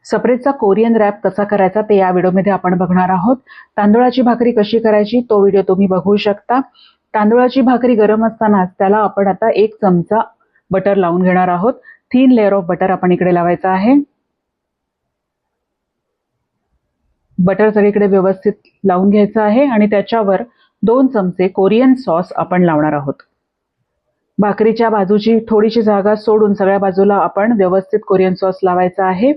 सप्रेसचा Korean rap कसा करायचा ते या व्हिडिओमध्ये आपण बघणार आहोत. तांदूळाची भाकरी कशी करायची तो व्हिडिओ तुम्ही बघू शकता. तांदूळाची भाकरी गरम असतानाच त्याला आपण आता 1 चमचा बटर लावून घेणार आहोत. थिन लेअर ऑफ बटर आपण इकडे लावायचं आहे. बटर सगळीकडे व्यवस्थित लावून घ्यायचं आहे आणि त्याच्यावर 2 चमचे कोरियन सॉस आपण लावणार आहोत. भाकरीच्या बाजूची थोडीशी जागा सोडून सगळ्या बाजूला आपण व्यवस्थित कोरियन सॉस लावायचा आहे.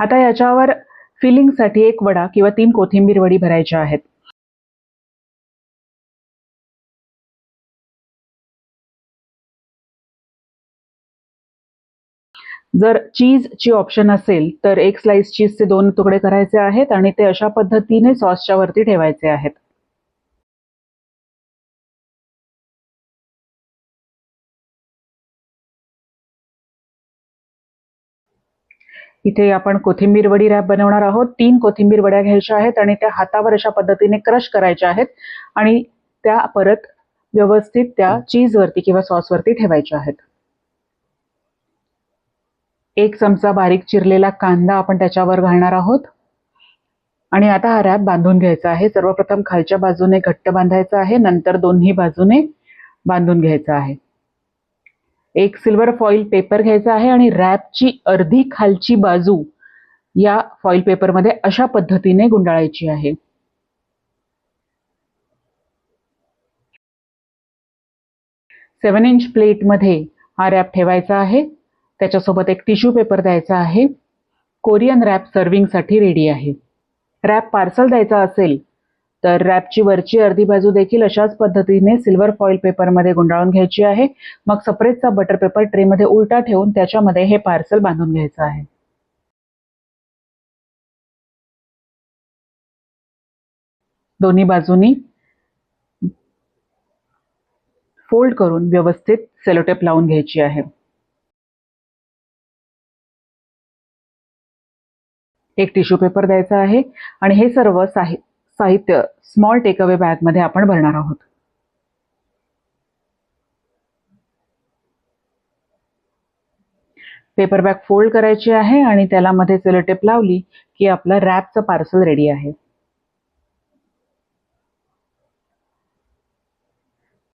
आता याच्यावर फिलिंगसाठी 1 वडा किंवा 3 कोथिंबीर वडी भरायच्या आहेत. जर चीजची ऑप्शन असेल तर 1 स्लाइस चीजचे 2 तुकडे करायचे आहेत आणि ते अशा पद्धतीने सॉसच्या वरती ठेवायचे आहेत. इथे आपण कोथिंबीर वडी रॅप बनवणार आहोत. 3 कोथिंबीर वड्या घ्यायच्या आहेत आणि त्या हातावर अशा पद्धतीने क्रश करायच्या आहेत आणि त्या परत व्यवस्थित त्या चीजवरती किंवा सॉसवरती ठेवायच्या आहेत. 1 चमचा बारीक चिरलेला कांदा आपण त्याच्यावर घालणार आहोत आणि आता हा रॅप बांधून घ्यायचा आहे. सर्वप्रथम खालच्या बाजूने घट्ट बांधायचा आहे, नंतर दोन्ही बाजूने बांधून घ्यायचा आहे. 1 सिल्वर फॉइल पेपर घ्यायचा आहे आणि रॅपची अर्धी खालची बाजू या फॉइल पेपरमध्ये अशा पद्धतीने गुंडाळायची आहे. सेवन इंच प्लेटमध्ये हा रॅप ठेवायचा आहे. त्याच्यासोबत एक टिश्यू पेपर द्यायचा आहे. कोरियन रॅप सर्विंगसाठी रेडी आहे. रॅप पार्सल द्यायचा असेल तर रॅपची वरची अर्धी बाजू देखील अशाच पद्धतीने सिल्वर फॉइल पेपरमध्ये गुंडाळून घ्यायची आहे. मग सप्रेसचा बटर पेपर ट्रेमध्ये उलटा ठेवून त्याच्यामध्ये हे पार्सल बांधून घ्यायचं आहे. दोन्ही बाजूनी फोल्ड करून व्यवस्थित सेलोटेप लावून घ्यायची आहे. एक टिश्यू पेपर द्यायचा आहे आणि हे सर्व साहित्य स्मॉल टेकअवे बॅगमध्ये आपण भरणार आहोत. पेपर बॅग फोल्ड करायची आहे आणि त्याला मध्ये सेलोटेप लावली की आपलं रॅपचं पार्सल रेडी आहे.